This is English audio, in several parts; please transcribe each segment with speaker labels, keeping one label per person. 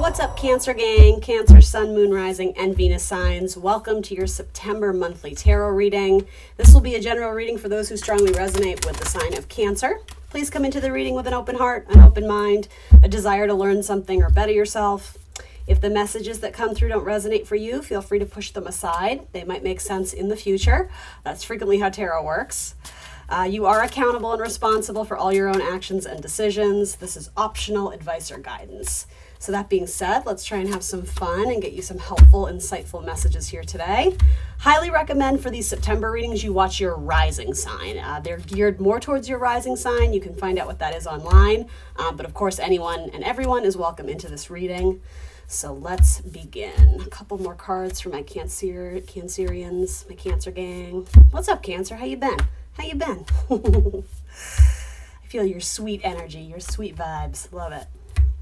Speaker 1: What's up, Cancer gang? Cancer, Sun, Moon, Rising, and Venus signs. Welcome to your September monthly tarot reading. This will be a general reading for those who strongly resonate with the sign of Cancer. Please come into the reading with an open heart, an open mind, a desire to learn something or better yourself. If the messages that come through don't resonate for you, feel free to push them aside. They might make sense in the future. That's frequently how tarot works. You are accountable and responsible for all your own actions and decisions. This is optional advice or guidance. So that being said, let's try and have some fun and get you some helpful, insightful messages here today. Highly recommend for these September readings you watch your rising sign. They're geared more towards your rising sign. You can find out what that is online. But of course, anyone and everyone is welcome into this reading. So let's begin. A couple more cards for my Cancerians, my Cancer gang. What's up, Cancer? How you been? How you been? I feel your sweet energy, your sweet vibes. Love it.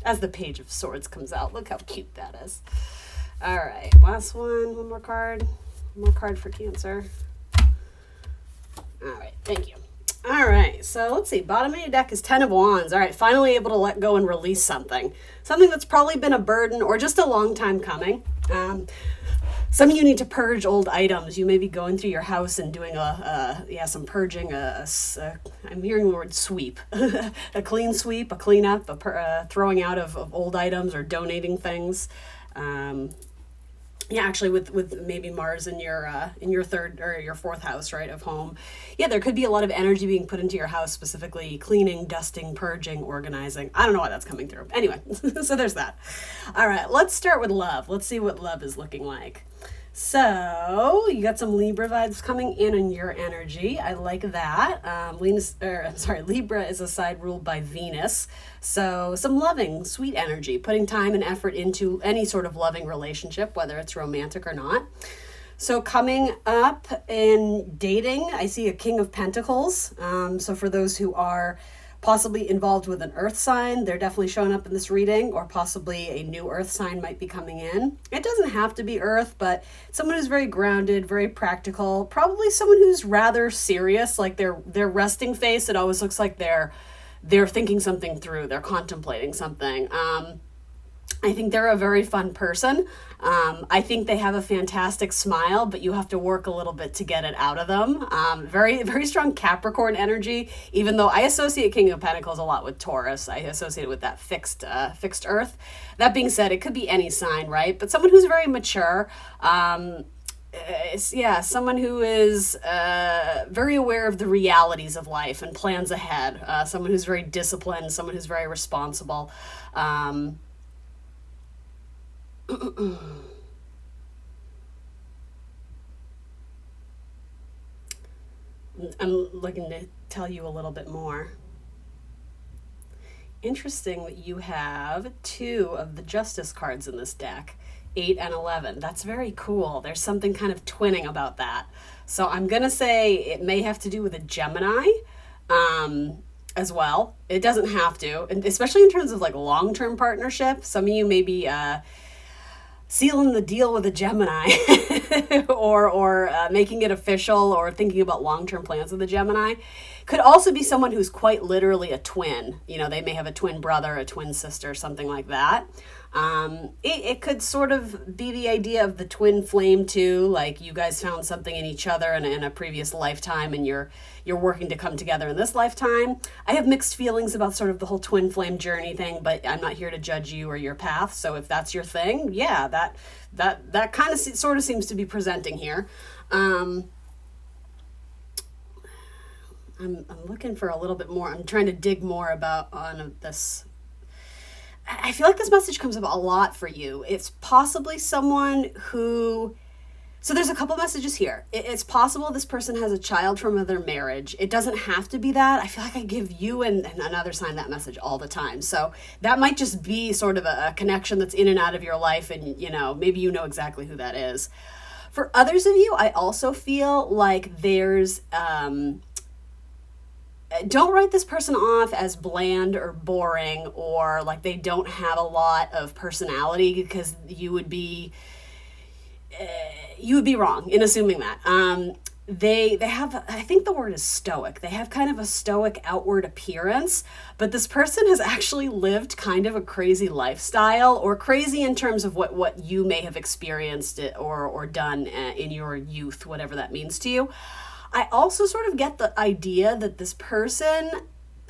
Speaker 1: As the Page of Swords comes out. Look how cute that is. All right, last one. One more card. One more card for Cancer. All right, thank you. All right, so let's see. Bottom of your deck is 10 of Wands. All right, finally able to let go and release something. Something that's probably been a burden or just a long time coming. Some of you need to purge old items. You may be going through your house and doing some purging. I'm hearing the word sweep, a clean sweep, a cleanup, a throwing out of old items or donating things. Actually, with maybe Mars in your third or your fourth house, right, of home. Yeah, there could be a lot of energy being put into your house, specifically cleaning, dusting, purging, organizing. I don't know why that's coming through. Anyway, so there's that. All right, let's start with love. Let's see what love is looking like. So you got some Libra vibes coming in your energy. I like that. Libra is a side ruled by Venus. So some loving, sweet energy, putting time and effort into any sort of loving relationship, whether it's romantic or not. So coming up in dating, I see a King of Pentacles. So for those who are possibly involved with an earth sign, they're definitely showing up in this reading, or possibly a new earth sign might be coming in. It doesn't have to be earth, but someone who's very grounded, very practical, probably someone who's rather serious, like their resting face, it always looks like they're thinking something through, they're contemplating something. I think they're a very fun person. I think they have a fantastic smile, but you have to work a little bit to get it out of them. Very, very strong Capricorn energy, even though I associate King of Pentacles a lot with Taurus. I associate it with that fixed earth. That being said, it could be any sign, right? But someone who's very mature, someone who is very aware of the realities of life and plans ahead. Someone who's very disciplined, someone who's very responsible. I'm looking to tell you a little bit more. Interesting that you have 2 of the Justice cards in this deck, 8 and 11. That's very cool. There's something kind of twinning about that. So I'm going to say it may have to do with a Gemini as well. It doesn't have to, and especially in terms of like long-term partnership. Some of you may be sealing the deal with a Gemini or making it official or thinking about long-term plans with a Gemini. Could also be someone who's quite literally a twin. You know, they may have a twin brother, a twin sister, something like that. It could sort of be the idea of the twin flame too, like you guys found something in each other in a previous lifetime and you're working to come together in this lifetime. I have mixed feelings about sort of the whole twin flame journey thing, but I'm not here to judge you or your path. So if that's your thing, yeah, that kind of sort of seems to be presenting here. I'm looking for a little bit more. I'm trying to dig more on this. I feel like this message comes up a lot for you. It's possibly someone who... So there's a couple messages here. It's possible this person has a child from another marriage. It doesn't have to be that. I feel like I give you and another sign that message all the time. So that might just be sort of a connection that's in and out of your life, and maybe you know exactly who that is. For others of you, I also feel like there's... don't write this person off as bland or boring or like they don't have a lot of personality, because you would be wrong in assuming that. they have, I think the word is stoic. They have kind of a stoic outward appearance, but this person has actually lived kind of a crazy lifestyle, or crazy in terms of what you may have experienced it or done in your youth, whatever that means to you. I also sort of get the idea that this person,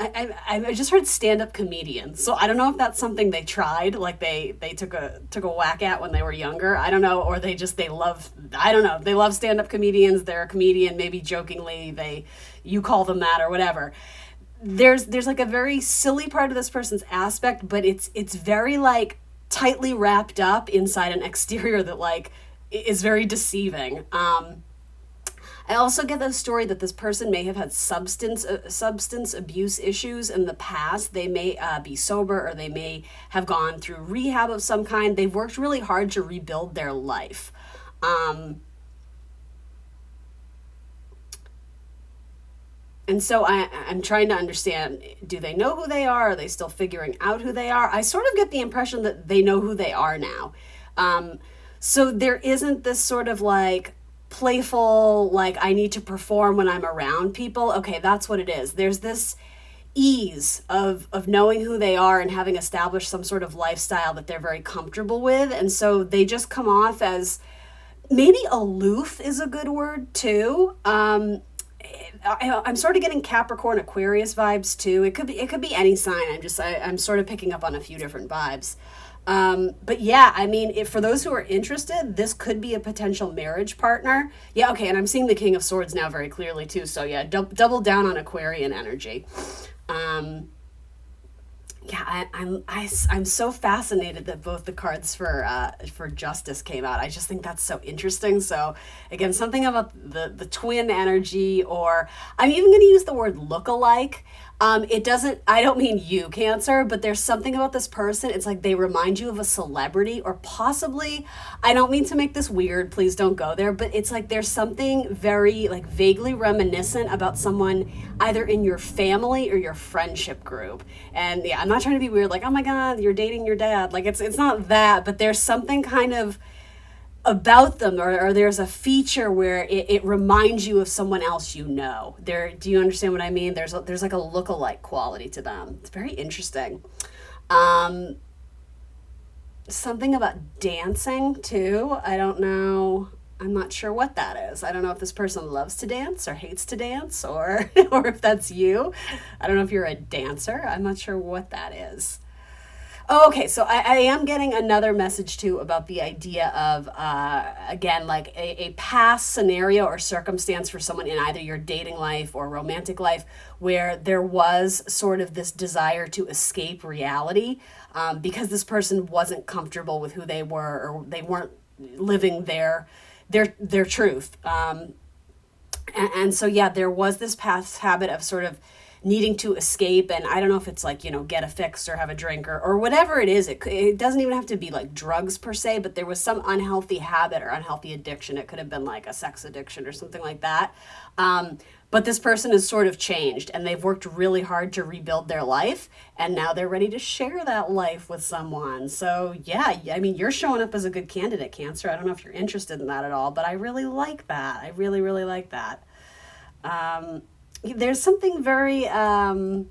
Speaker 1: I just heard stand-up comedian. So I don't know if that's something they tried, like they took a whack at when they were younger. I don't know, or they love, I don't know. They love stand-up comedians. They're a comedian, maybe jokingly you call them that or whatever. There's like a very silly part of this person's aspect, but it's very like tightly wrapped up inside an exterior that like is very deceiving. I also get the story that this person may have had substance abuse issues in the past. They may be sober, or they may have gone through rehab of some kind. They've worked really hard to rebuild their life. And so I'm trying to understand, do they know who they are? Are they still figuring out who they are? I sort of get the impression that they know who they are now. So there isn't this sort of like playful, like I need to perform when I'm around people. Okay, that's what it is. There's this ease of knowing who they are and having established some sort of lifestyle that they're very comfortable with. And so they just come off as, maybe aloof is a good word too. I'm sort of getting Capricorn Aquarius vibes too. It could be any sign. I'm sort of picking up on a few different vibes. But yeah, I mean, for those who are interested, this could be a potential marriage partner. Yeah, okay, and I'm seeing the King of Swords now very clearly too. So yeah, double down on Aquarian energy. Yeah, I'm so fascinated that both the cards for Justice came out. I just think that's so interesting. So again, something about the twin energy, or I'm even going to use the word look-alike. It doesn't, I don't mean you, Cancer, but there's something about this person. It's like they remind you of a celebrity, or possibly, I don't mean to make this weird, please don't go there, but it's like there's something very like vaguely reminiscent about someone either in your family or your friendship group. And yeah, I'm not trying to be weird, like, oh my God, you're dating your dad. Like it's not that, but there's something kind of about them, or there's a feature where it reminds you of someone else you know. Do you understand what I mean? There's like a look-alike quality to them. It's very interesting. Something about dancing too. I don't know. I'm not sure what that is. I don't know if this person loves to dance or hates to dance, or or if that's you. I don't know if you're a dancer. I'm not sure what that is. Oh, okay, so I am getting another message too about the idea of, again, like a past scenario or circumstance for someone in either your dating life or romantic life where there was sort of this desire to escape reality, because this person wasn't comfortable with who they were, or they weren't living their truth. And so, yeah, there was this past habit of sort of needing to escape, and I don't know if it's like, get a fix or have a drink or whatever it is. It doesn't even have to be like drugs per se, but there was some unhealthy habit or unhealthy addiction. It could have been like a sex addiction or something like that. But this person has sort of changed, and they've worked really hard to rebuild their life, and now they're ready to share that life with someone. So yeah, I mean, you're showing up as a good candidate, Cancer. I don't know if you're interested in that at all, but I really like that. I really, really like that. There's something very, again,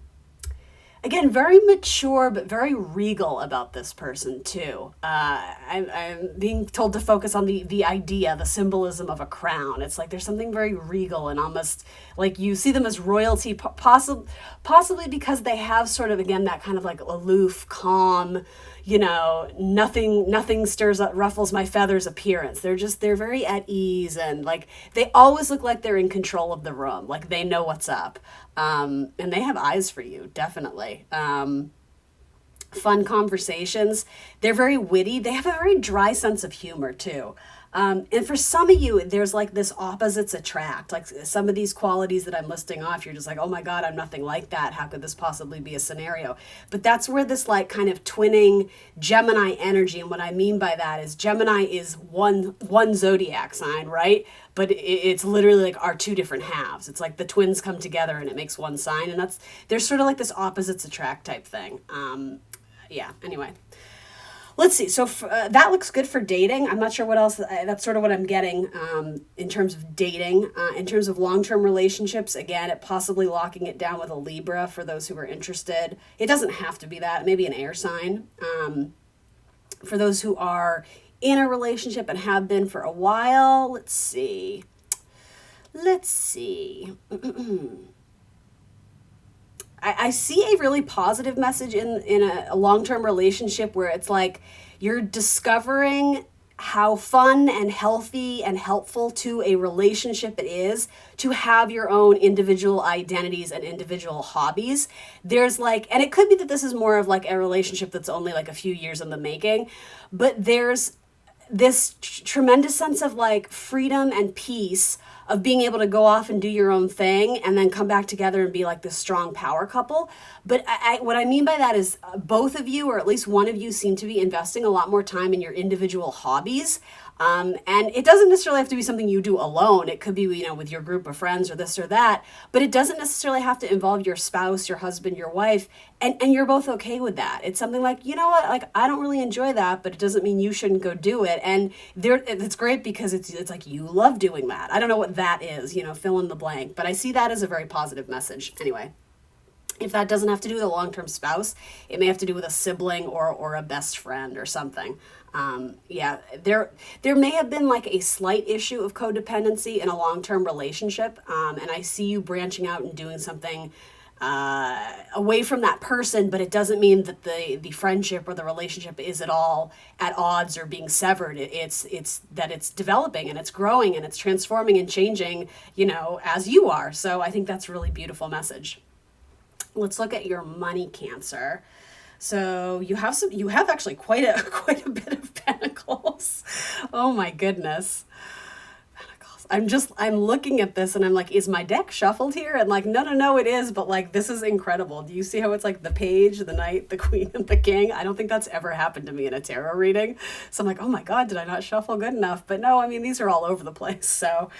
Speaker 1: very mature, but very regal about this person too. I'm being told to focus on the idea, the symbolism of a crown. It's like there's something very regal, and almost like you see them as royalty, possibly because they have sort of, again, that kind of like aloof, calm, nothing stirs up, ruffles my feathers appearance. They're very at ease, and like they always look like they're in control of the room, like they know what's up. And they have eyes for you, definitely. Fun conversations. They're very witty. They have a very dry sense of humor too. And for some of you, there's like this opposites attract. Like some of these qualities that I'm listing off, you're just like, oh my God, I'm nothing like that. How could this possibly be a scenario? But that's where this like kind of twinning Gemini energy, and what I mean by that is Gemini is one zodiac sign, right? But it's literally like our two different halves. It's like the twins come together and it makes one sign, and there's sort of like this opposites attract type thing. Yeah, anyway. Let's see. So that looks good for dating. I'm not sure what else. That's sort of what I'm getting in terms of dating. In terms of long-term relationships, again, it possibly locking it down with a Libra for those who are interested. It doesn't have to be that. Maybe an air sign. For those who are in a relationship and have been for a while, let's see. Let's see. I see a really positive message in a long-term relationship where it's like you're discovering how fun and healthy and helpful to a relationship it is to have your own individual identities and individual hobbies. There's like, and it could be that this is more of like a relationship that's only like a few years in the making, but there's this tremendous sense of like freedom and peace of being able to go off and do your own thing and then come back together and be like this strong power couple. But what I mean by that is both of you, or at least one of you, seem to be investing a lot more time in your individual hobbies. And it doesn't necessarily have to be something you do alone. It could be, with your group of friends or this or that, but it doesn't necessarily have to involve your spouse, your husband, your wife, and you're both okay with that. It's something like, you know what, like, I don't really enjoy that, but it doesn't mean you shouldn't go do it. And it's great because it's like, you love doing that. I don't know what that is, fill in the blank, but I see that as a very positive message. Anyway. If that doesn't have to do with a long-term spouse, it may have to do with a sibling or a best friend or something. There may have been like a slight issue of codependency in a long-term relationship, and I see you branching out and doing something away from that person, but it doesn't mean that the friendship or the relationship is at all at odds or being severed. It's that it's developing and it's growing and it's transforming and changing, as you are. So I think that's a really beautiful message. Let's look at your money, Cancer. So you have actually quite a bit of pentacles. Oh my goodness. Pentacles. I'm looking at this and I'm like, is my deck shuffled here? And like, no, it is. But like, this is incredible. Do you see how it's like the page, the knight, the queen, and the king? I don't think that's ever happened to me in a tarot reading. So I'm like, oh my God, did I not shuffle good enough? But no, I mean, these are all over the place. So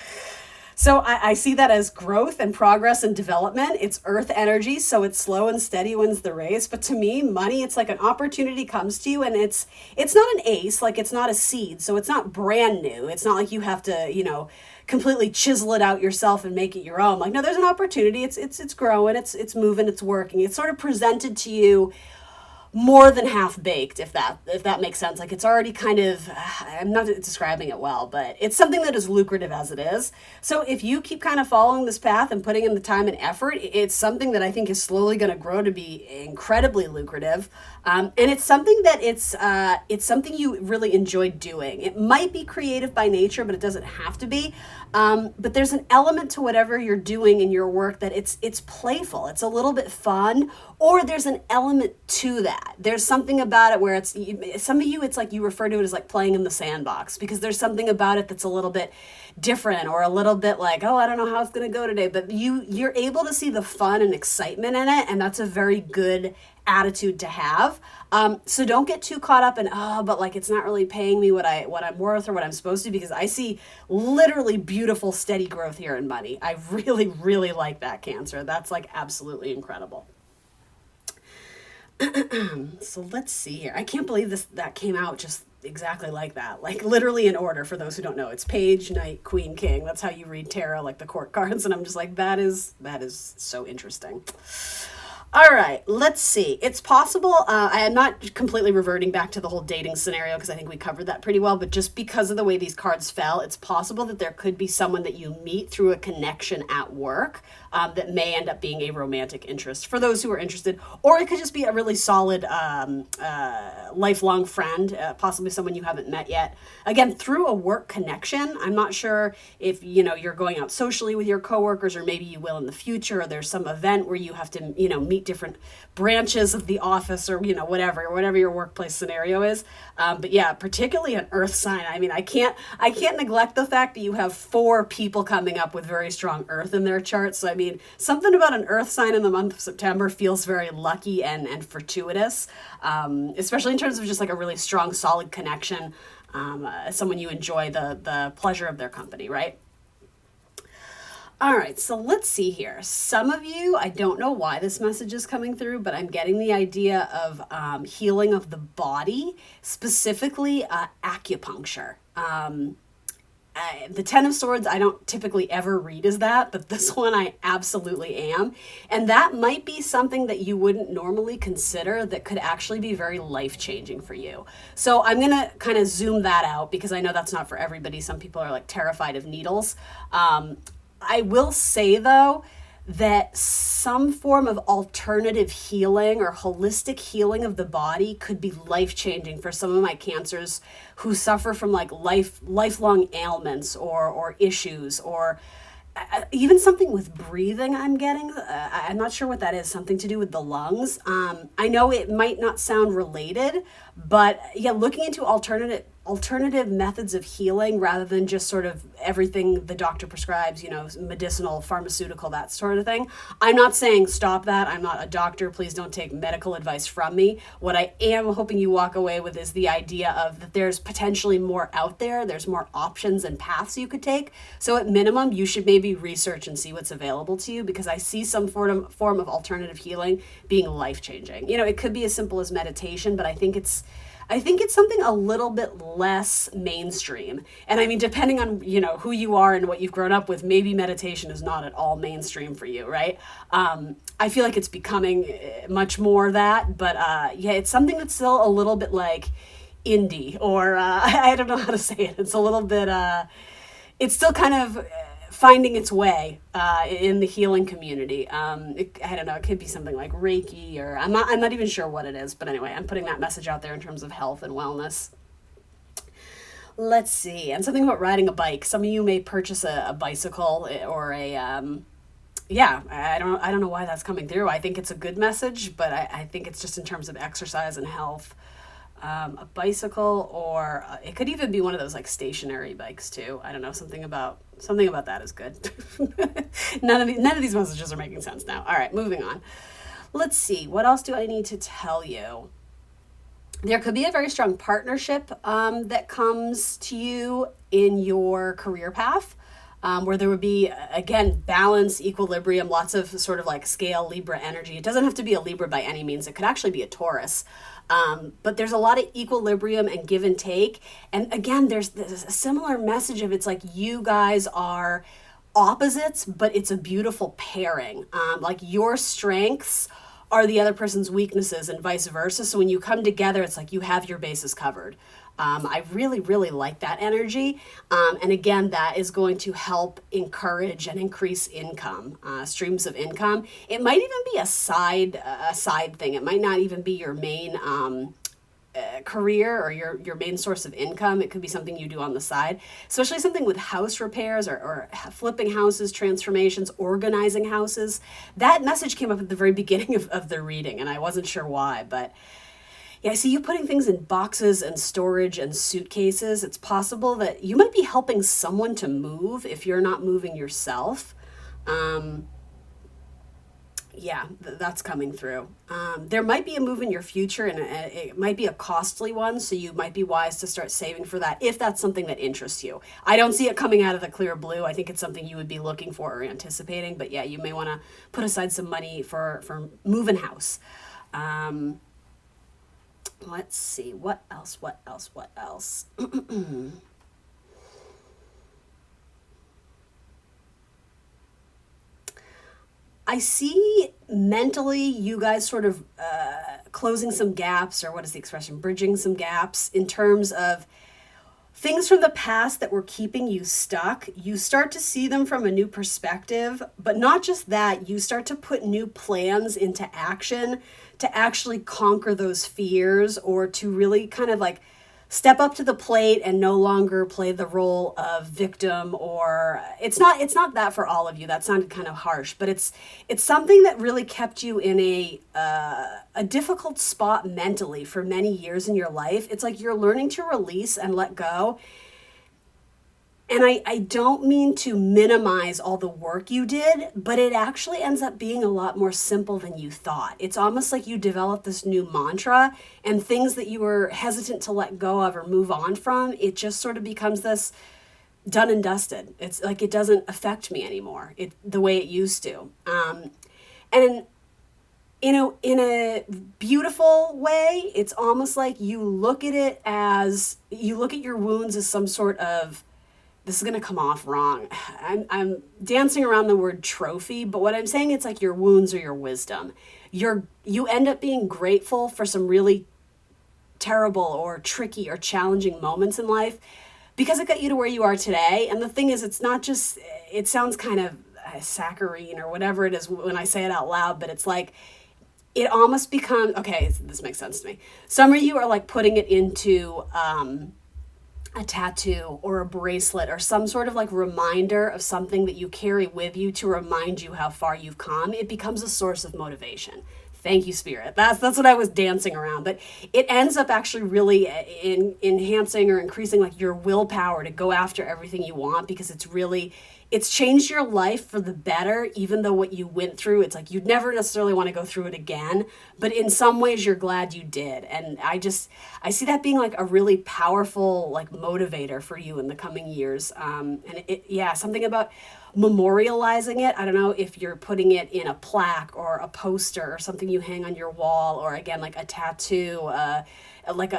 Speaker 1: I see that as growth and progress and development. It's earth energy, so it's slow and steady wins the race. But to me, money, it's like an opportunity comes to you, and it's not an ace, like it's not a seed, so it's not brand new. It's not like you have to, completely chisel it out yourself and make it your own. Like, no, there's an opportunity. It's growing, it's moving, it's working. It's sort of presented to you more than half baked, if that makes sense. Like, it's already kind of, I'm not describing it well, but it's something that is lucrative as it is. So if you keep kind of following this path and putting in the time and effort, it's something that I think is slowly going to grow to be incredibly lucrative. And it's something that it's something you really enjoy doing. It might be creative by nature, but it doesn't have to be. But there's an element to whatever you're doing in your work that it's playful. It's a little bit fun, or there's an element to that. There's something about it where some of you, it's like you refer to it as like playing in the sandbox, because there's something about it that's a little bit different, or a little bit like, oh, I don't know how it's going to go today. But you're able to see the fun and excitement in it, and that's a very good attitude to have. So don't get too caught up in, but like it's not really paying me what I'm worth or what I'm supposed to, because I see literally beautiful steady growth here in money. I really, really like that, Cancer. That's like absolutely incredible. So let's see here. I can't believe that came out just exactly like that, like literally in order. For those who don't know, it's page, knight, queen, king. That's how you read tarot, like the court cards. And I'm just like, that is so interesting. All right, let's see. It's possible, I am not completely reverting back to the whole dating scenario because I think we covered that pretty well, but just because of the way these cards fell, it's possible that there could be someone that you meet through a connection at work that may end up being a romantic interest for those who are interested, or it could just be a really solid lifelong friend, possibly someone you haven't met yet. Again, through a work connection. I'm not sure if, you're going out socially with your coworkers, or maybe you will in the future, or there's some event where you have to, meet different branches of the office, or whatever your workplace scenario is. But yeah, particularly an earth sign. I mean, I can't neglect the fact that you have 4 people coming up with very strong earth in their charts. So I mean, something about an earth sign in the month of September feels very lucky and fortuitous, especially in terms of just like a really strong, solid connection, someone you enjoy the pleasure of their company, right? All right, so let's see here. Some of you, I don't know why this message is coming through, but I'm getting the idea of healing of the body, specifically acupuncture. The Ten of Swords, I don't typically ever read as that, but this one I absolutely am. And that might be something that you wouldn't normally consider that could actually be very life-changing for you. So I'm going to kind of zoom that out because I know that's not for everybody. Some people are like terrified of needles. I will say, though, that some form of alternative healing or holistic healing of the body could be life-changing for some of my cancers who suffer from like lifelong ailments or issues, or even something with breathing. I'm getting, I'm not sure what that is, something to do with the lungs. I know it might not sound related, but yeah, looking into alternative methods of healing rather than just sort of everything the doctor prescribes, you know, medicinal, pharmaceutical, that sort of thing. I'm not saying stop that. I'm not a doctor. Please don't take medical advice from me. What I am hoping you walk away with is the idea of that there's potentially more out there. There's more options and paths you could take. So at minimum, you should maybe research and see what's available to you, because I see some form of alternative healing being life-changing. You know, it could be as simple as meditation, but I think it's something a little bit less mainstream. And I mean, depending on, you know, who you are and what you've grown up with, maybe meditation is not at all mainstream for you, right? I feel like it's becoming much more that, but yeah, it's something that's still a little bit like indie, or I don't know how to say it. It's a little bit, it's still kind of finding its way in the healing community. I don't know, it could be something like Reiki, or I'm not even sure what it is, but anyway, I'm putting that message out there in terms of health and wellness. Let's see, and something about riding a bike. Some of you may purchase a bicycle or a yeah, I don't know why that's coming through. I think it's a good message, but I think it's just in terms of exercise and health. A bicycle, or it could even be one of those like stationary bikes too. I don't know, something about that is good. None of these messages are making sense now. All right, moving on. Let's see, what else do I need to tell you? There could be a very strong partnership that comes to you in your career path. Where there would be, again, balance, equilibrium, lots of sort of like scale, Libra energy. It doesn't have to be a Libra by any means. It could actually be a Taurus. But there's a lot of equilibrium and give and take. And again, there's a similar message of, it's like you guys are opposites, but it's a beautiful pairing. Like your strengths are the other person's weaknesses and vice versa. So when you come together, it's like you have your bases covered. I really, really like that energy. And again, that is going to help encourage and increase income, streams of income. It might even be a side thing. It might not even be your main career or your main source of income. It could be something you do on the side, especially something with house repairs or flipping houses, transformations, organizing houses. That message came up at the very beginning of the reading, and I wasn't sure why, but yeah, I see you putting things in boxes and storage and suitcases. It's possible that you might be helping someone to move if you're not moving yourself. Yeah, that's coming through. There might be a move in your future, and it might be a costly one, so you might be wise to start saving for that if that's something that interests you. I don't see it coming out of the clear blue. I think it's something you would be looking for or anticipating, but yeah, you may want to put aside some money for moving house. Let's see, what else? I see mentally you guys sort of closing some gaps, or what is the expression, bridging some gaps in terms of things from the past that were keeping you stuck. You start to see them from a new perspective, but not just that, you start to put new plans into action to actually conquer those fears, or to really kind of like step up to the plate and no longer play the role of victim. Or it's not that for all of you. That sounded kind of harsh, but it's something that really kept you in a difficult spot mentally for many years in your life. It's like you're learning to release and let go. And I don't mean to minimize all the work you did, but it actually ends up being a lot more simple than you thought. It's almost like you developed this new mantra, and things that you were hesitant to let go of or move on from, it just sort of becomes this done and dusted. It's like it doesn't affect me anymore, the way it used to. And in a beautiful way, it's almost like you look at your wounds as some sort of, this is going to come off wrong. I'm dancing around the word trophy, but what I'm saying, it's like your wounds are your wisdom. You end up being grateful for some really terrible or tricky or challenging moments in life because it got you to where you are today. And the thing is, it's not just, it sounds kind of saccharine or whatever it is when I say it out loud, but it's like, it almost becomes, okay, this makes sense to me. Some of you are like putting it into a tattoo or a bracelet or some sort of like reminder of something that you carry with you to remind you how far you've come. It becomes a source of motivation. Thank you, Spirit. That's what I was dancing around. But it ends up actually really enhancing or increasing like your willpower to go after everything you want, because it's changed your life for the better, even though what you went through, it's like you'd never necessarily want to go through it again. But in some ways, you're glad you did. And I see that being like a really powerful like motivator for you in the coming years. And something about memorializing it. I don't know if you're putting it in a plaque or a poster or something you hang on your wall, or again, like a tattoo,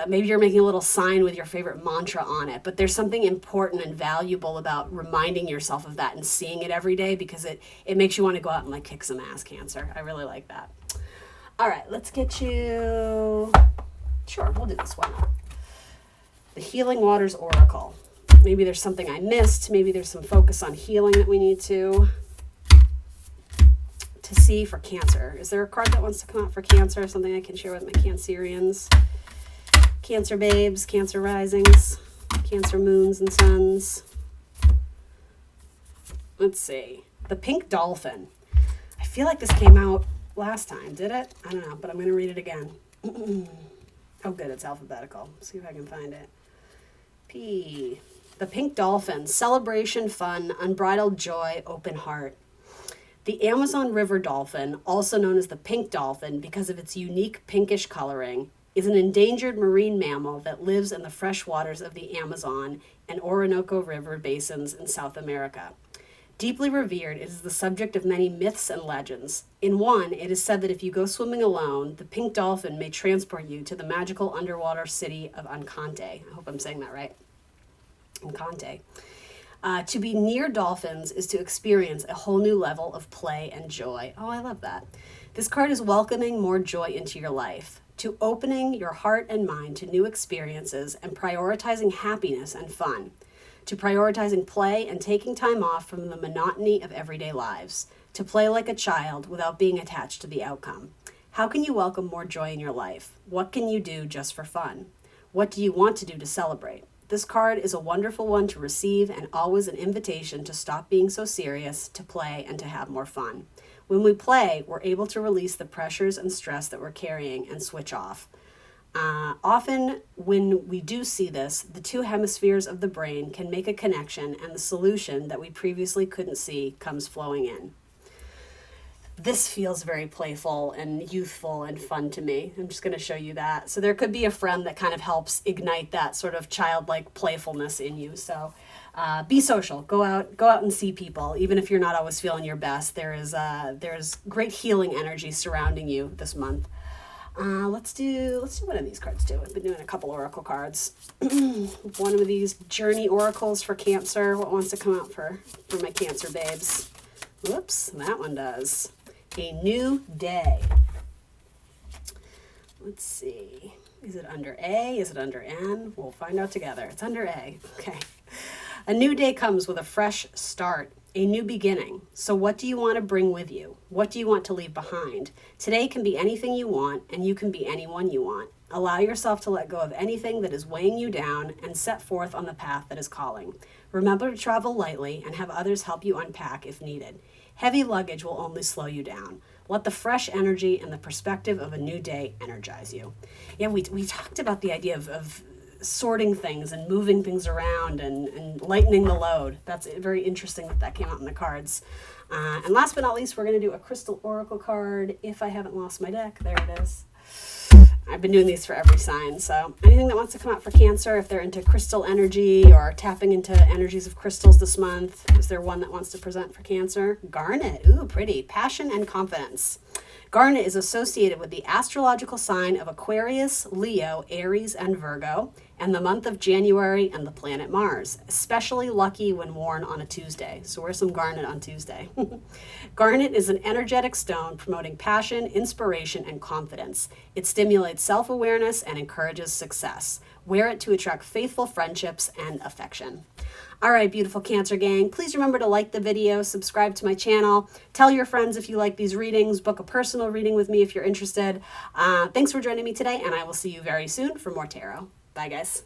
Speaker 1: maybe you're making a little sign with your favorite mantra on it, but there's something important and valuable about reminding yourself of that and seeing it every day, because it makes you want to go out and like kick some ass, Cancer. I really like that. All right, let's get you, sure, we'll do this one. The Healing Waters Oracle. Maybe there's something I missed. Maybe there's some focus on healing that we need to see for Cancer. Is there a card that wants to come out for Cancer? Something I can share with my Cancerians? Cancer babes, Cancer risings, Cancer moons and suns. Let's see. The Pink Dolphin. I feel like this came out last time. Did it? I don't know, but I'm going to read it again. Oh, good. It's alphabetical. See if I can find it. P. The Pink Dolphin. Celebration, fun, unbridled joy, open heart. The Amazon River dolphin, also known as the pink dolphin because of its unique pinkish coloring, is an endangered marine mammal that lives in the fresh waters of the Amazon and Orinoco River basins in South America. Deeply revered, it is the subject of many myths and legends. In one, it is said that if you go swimming alone, the pink dolphin may transport you to the magical underwater city of Ancante. I hope I'm saying that right. Ancante. To be near dolphins is to experience a whole new level of play and joy. Oh, I love that. This card is welcoming more joy into your life, to opening your heart and mind to new experiences and prioritizing happiness and fun, to prioritizing play and taking time off from the monotony of everyday lives, to play like a child without being attached to the outcome. How can you welcome more joy in your life? What can you do just for fun? What do you want to do to celebrate? This card is a wonderful one to receive and always an invitation to stop being so serious, to play, and to have more fun. When we play, we're able to release the pressures and stress that we're carrying and switch off. Often, when we do see this, the two hemispheres of the brain can make a connection, and the solution that we previously couldn't see comes flowing in. This feels very playful and youthful and fun to me. I'm just going to show you that. So there could be a friend that kind of helps ignite that sort of childlike playfulness in you. So be social. Go out and see people. Even if you're not always feeling your best, there's great healing energy surrounding you this month. Let's do one of these cards too. I've been doing a couple oracle cards. One of these journey oracles for Cancer. What wants to come out for my Cancer babes? Whoops, that one does. A new day. Let's see. Is it under A? Is it under N? We'll find out together. It's under A. Okay. A new day comes with a fresh start, a new beginning. So what do you want to bring with you? What do you want to leave behind? Today can be anything you want, and you can be anyone you want. Allow yourself to let go of anything that is weighing you down and set forth on the path that is calling. Remember to travel lightly and have others help you unpack if needed. Heavy luggage will only slow you down. Let the fresh energy and the perspective of a new day energize you. Yeah, we talked about the idea of sorting things and moving things around and lightening the load. That's very interesting that came out in the cards. And last but not least, we're going to do a crystal oracle card. If I haven't lost my deck, there it is. I've been doing these for every sign. So anything that wants to come out for Cancer, if they're into crystal energy or tapping into energies of crystals this month, is there one that wants to present for Cancer? Garnet. Ooh, pretty. Passion and confidence. Garnet is associated with the astrological sign of Aquarius, Leo, Aries, and Virgo, and the month of January and the planet Mars. Especially lucky when worn on a Tuesday. So wear some garnet on Tuesday. Garnet is an energetic stone promoting passion, inspiration, and confidence. It stimulates self-awareness and encourages success. Wear it to attract faithful friendships and affection. All right, beautiful Cancer gang, please remember to like the video, subscribe to my channel, tell your friends if you like these readings, book a personal reading with me if you're interested. Thanks for joining me today, and I will see you very soon for more tarot. Bye, guys.